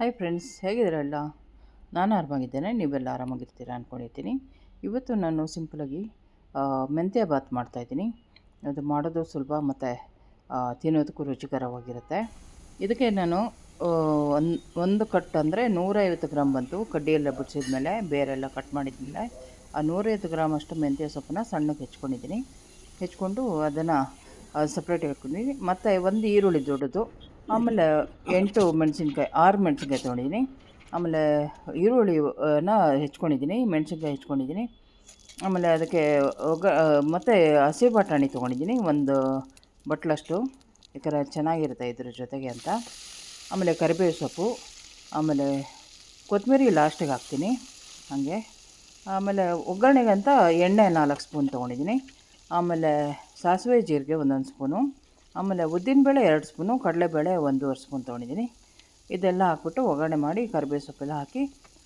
Hi friends, ಹೇಗಿದ್ದೀರಲ್ಲ? ನಾನು ಆರಾಮಾಗಿದ್ದೇನೆ, ನೀವೆಲ್ಲ ಆರಾಮಾಗಿರ್ತೀರಾ ಅಂದ್ಕೊಂಡಿದ್ದೀನಿ. ಇವತ್ತು ನಾನು ಸಿಂಪಲಾಗಿ ಮೆಂತ್ಯ ಬಾತ್ ಮಾಡ್ತಾಯಿದ್ದೀನಿ. ಅದು ಮಾಡೋದು ಸುಲಭ ಮತ್ತು ತಿನ್ನೋದಕ್ಕೂ ರುಚಿಕರವಾಗಿರುತ್ತೆ. ಇದಕ್ಕೆ ನಾನು ಒಂದು ಕಟ್ ಅಂದರೆ 150 ಗ್ರಾಮ್ ಬಂತು. ಕಡ್ಡಿಯೆಲ್ಲ ಬಿಡಿಸಿದ ಮೇಲೆ ಬೇರೆಲ್ಲ ಕಟ್ ಮಾಡಿದ್ಮೇಲೆ ಆ 150 ಗ್ರಾಮ್ ಅಷ್ಟು ಮೆಂತ್ಯ ಸೊಪ್ಪನ್ನ ಸಣ್ಣಗೆ ಹೆಚ್ಕೊಂಡಿದ್ದೀನಿ. ಹೆಚ್ಕೊಂಡು ಅದನ್ನು ಸಪ್ರೇಟಾಗಿ ಇಟ್ಕೊಂಡಿದ್ದೀನಿ. ಮತ್ತು ಒಂದು ಈರುಳ್ಳಿ ದೊಡ್ಡದು, ಆಮೇಲೆ 6 ಮೆಣಸಿನ್ಕಾಯಿ ತೊಗೊಂಡಿದ್ದೀನಿ. ಆಮೇಲೆ ಈರುಳ್ಳಿನ ಹೆಚ್ಕೊಂಡಿದ್ದೀನಿ, ಮೆಣಸಿನ್ಕಾಯಿ ಹೆಚ್ಕೊಂಡಿದ್ದೀನಿ. ಆಮೇಲೆ ಅದಕ್ಕೆ ಮತ್ತು ಹಸಿ ಬಟಾಣಿ ತೊಗೊಂಡಿದ್ದೀನಿ, ಒಂದು ಬಟ್ಲಷ್ಟು, ಯಾಕಂದರೆ ಚೆನ್ನಾಗಿರುತ್ತೆ ಇದ್ರ ಜೊತೆಗೆ ಅಂತ. ಆಮೇಲೆ ಕರಿಬೇವು ಸೊಪ್ಪು, ಆಮೇಲೆ ಕೊತ್ತಂಬರಿ ಲಾಸ್ಟಿಗೆ ಹಾಕ್ತೀನಿ ಹಾಗೆ. ಆಮೇಲೆ ಒಗ್ಗರಣೆಗಂತ ಎಣ್ಣೆ 4 ಸ್ಪೂನ್ ತೊಗೊಂಡಿದ್ದೀನಿ. ಆಮೇಲೆ ಸಾಸಿವೆ ಜೀರಿಗೆ ಒಂದೊಂದು ಸ್ಪೂನು, ಆಮೇಲೆ ಉದ್ದಿನಬೇಳೆ 2 ಸ್ಪೂನು, ಕಡಲೆಬೇಳೆ 1.5 ಸ್ಪೂನ್ ತೊಗೊಂಡಿದ್ದೀನಿ. ಇದೆಲ್ಲ ಹಾಕ್ಬಿಟ್ಟು ಒಗ್ಗರಣೆ ಮಾಡಿ, ಕರಿಬೇವು ಸೊಪ್ಪೆಲ್ಲ ಹಾಕಿ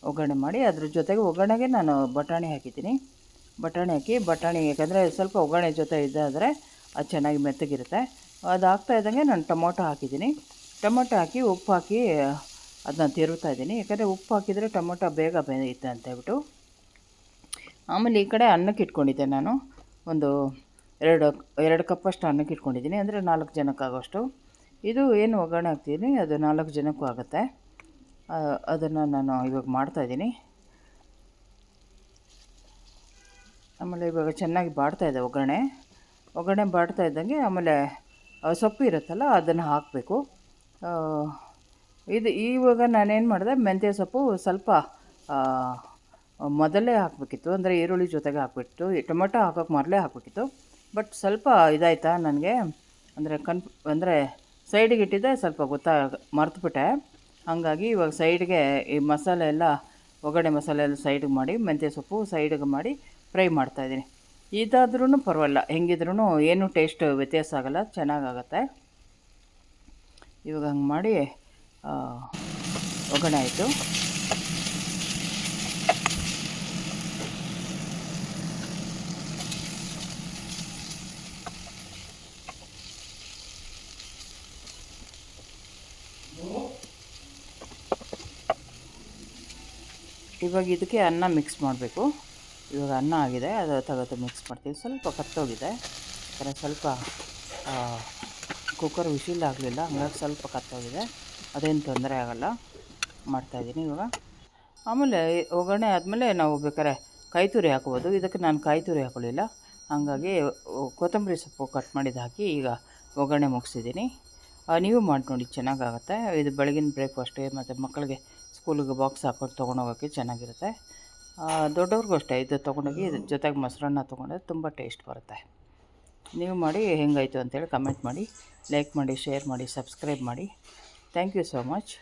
ಒಗ್ಗರಣೆ ಮಾಡಿ, ಅದ್ರ ಜೊತೆಗೆ ಒಗ್ಗರಣೆಗೆ ನಾನು ಬಟಾಣಿ ಹಾಕಿದ್ದೀನಿ. ಬಟಾಣಿ ಯಾಕಂದರೆ ಸ್ವಲ್ಪ ಒಗ್ಗರಣೆ ಜೊತೆ ಇದ್ದಾದರೆ ಅದು ಚೆನ್ನಾಗಿ ಮೆತ್ತಗಿರುತ್ತೆ. ಅದು ಇದ್ದಂಗೆ ನಾನು ಟೊಮೊಟೊ ಹಾಕಿದ್ದೀನಿ. ಟೊಮೊಟೊ ಹಾಕಿ ಉಪ್ಪು ಹಾಕಿ ಅದನ್ನ ತಿರುವ್ತಾ ಇದ್ದೀನಿ, ಯಾಕಂದರೆ ಉಪ್ಪು ಹಾಕಿದರೆ ಟೊಮೊಟೊ ಬೇಗ ಬೇಯುತ್ತೆ ಅಂತ ಹೇಳ್ಬಿಟ್ಟು. ಆಮೇಲೆ ಈ ಕಡೆ ಅನ್ನಕ್ಕೆ ಇಟ್ಕೊಂಡಿದ್ದೆ ನಾನು ಒಂದು ಎರಡು ಕಪ್ಪಷ್ಟು ಅನ್ನಕ್ಕೆ ಇಟ್ಕೊಂಡಿದ್ದೀನಿ, ಅಂದರೆ 4 ಜನಕ್ಕಾಗೋಷ್ಟು. ಇದು ಏನು ಒಗ್ಗರಣೆ ಹಾಕ್ತೀನಿ ಅದು 4 ಜನಕ್ಕೂ ಆಗುತ್ತೆ. ಅದನ್ನು ನಾನು ಇವಾಗ ಮಾಡ್ತಾಯಿದ್ದೀನಿ. ಆಮೇಲೆ ಇವಾಗ ಚೆನ್ನಾಗಿ ಬಾಡ್ತಾಯಿದೆ ಒಗ್ಗರಣೆ ಬಾಡ್ತಾ ಇದ್ದಂಗೆ ಆಮೇಲೆ ಸೊಪ್ಪು ಇರುತ್ತಲ್ಲ ಅದನ್ನು ಹಾಕಬೇಕು. ಇವಾಗ ನಾನೇನು ಮಾಡಿದೆ, ಮೆಂತ್ಯ ಸೊಪ್ಪು ಸ್ವಲ್ಪ ಮೊದಲೇ ಹಾಕಬೇಕಿತ್ತು, ಅಂದರೆ ಈರುಳ್ಳಿ ಜೊತೆಗೆ ಹಾಕಬೇಕಿತ್ತು. ಟೊಮೆಟೊ ಹಾಕೋಕ್ಕೆ ಮೊದಲೇ ಹಾಕಬೇಕಿತ್ತು. ಬಟ್ ಸ್ವಲ್ಪ ಇದಾಯ್ತಾ ನನಗೆ, ಅಂದರೆ ಸೈಡಿಗೆ ಇಟ್ಟಿದ್ದೆ, ಸ್ವಲ್ಪ ಮರ್ತುಬಿಟ್ಟೆ. ಹಾಗಾಗಿ ಇವಾಗ ಸೈಡ್ಗೆ ಈ ಮಸಾಲೆ ಎಲ್ಲ, ಒಗ್ಗರಣೆ ಮಸಾಲೆ ಎಲ್ಲ ಸೈಡಿಗೆ ಮಾಡಿ, ಮೆಂತ್ಯ ಸೊಪ್ಪು ಸೈಡಿಗೆ ಮಾಡಿ ಫ್ರೈ ಮಾಡ್ತಾಯಿದ್ದೀನಿ. ಇದಾದ್ರೂ ಪರವಾಗಿಲ್ಲ, ಹೆಂಗಿದ್ರೂ ಏನೂ ಟೇಸ್ಟ್ ವ್ಯತ್ಯಾಸ ಆಗೋಲ್ಲ, ಚೆನ್ನಾಗಾಗತ್ತೆ. ಇವಾಗ ಹಂಗೆ ಮಾಡಿ ಒಗ್ಗರಣೆ ಆಯಿತು. ಇವಾಗ ಇದಕ್ಕೆ ಅನ್ನ ಮಿಕ್ಸ್ ಮಾಡಬೇಕು. ಇವಾಗ ಅನ್ನ ಆಗಿದೆ, ಅದು ತೆಗೆದು ಮಿಕ್ಸ್ ಮಾಡ್ತೀವಿ. ಸ್ವಲ್ಪ ಕತ್ತೋಗಿದೆ, ಸ್ವಲ್ಪ ಕುಕ್ಕರ್ ವಿಶಿಲ್ ಆಗಲಿಲ್ಲ, ಹಂಗಾಗಿ ಸ್ವಲ್ಪ ಕತ್ತೋಗಿದೆ. ಅದೇನು ತೊಂದರೆ ಆಗೋಲ್ಲ, ಮಾಡ್ತಾಯಿದ್ದೀನಿ ಇವಾಗ. ಆಮೇಲೆ ಒಗ್ಗರಣೆ ಆದಮೇಲೆ ನಾವು ಬೇಕಾದ್ರೆ ಕಾಯಿ ತುರಿ ಹಾಕ್ಬೋದು. ಇದಕ್ಕೆ ನಾನು ಕಾಯಿ ತುರಿ ಹಾಕೊಳ್ಳಿಲ್ಲ, ಹಾಗಾಗಿ ಕೊತ್ತಂಬರಿ ಸೊಪ್ಪು ಕಟ್ ಮಾಡಿದ್ದು ಹಾಕಿ ಈಗ ಒಗ್ಗರಣೆ ಮುಗಿಸಿದ್ದೀನಿ. ನೀವು ಮಾಡಿ ನೋಡಿ, ಚೆನ್ನಾಗಾಗುತ್ತೆ. ಇದು ಬೆಳಗಿನ ಬ್ರೇಕ್ಫಾಸ್ಟ್ಗೆ ಮತ್ತು ಮಕ್ಕಳಿಗೆ ಸ್ಕೂಲಿಗೆ ಬಾಕ್ಸ್ ಹಾಕೊಂಡು ತೊಗೊಂಡೋಗೋಕ್ಕೆ ಚೆನ್ನಾಗಿರುತ್ತೆ. ದೊಡ್ಡವ್ರಿಗೂ ಅಷ್ಟೇ, ಇದು ತೊಗೊಂಡೋಗಿ ಇದ್ರ ಜೊತೆಗೆ ಮೊಸರನ್ನ ತೊಗೊಂಡ್ರೆ ತುಂಬ ಟೇಸ್ಟ್ ಬರುತ್ತೆ. ನೀವು ಮಾಡಿ ಹೆಂಗಾಯಿತು ಅಂತೇಳಿ ಕಮೆಂಟ್ ಮಾಡಿ, ಲೈಕ್ ಮಾಡಿ, ಶೇರ್ ಮಾಡಿ, ಸಬ್ಸ್ಕ್ರೈಬ್ ಮಾಡಿ. Thank you so much.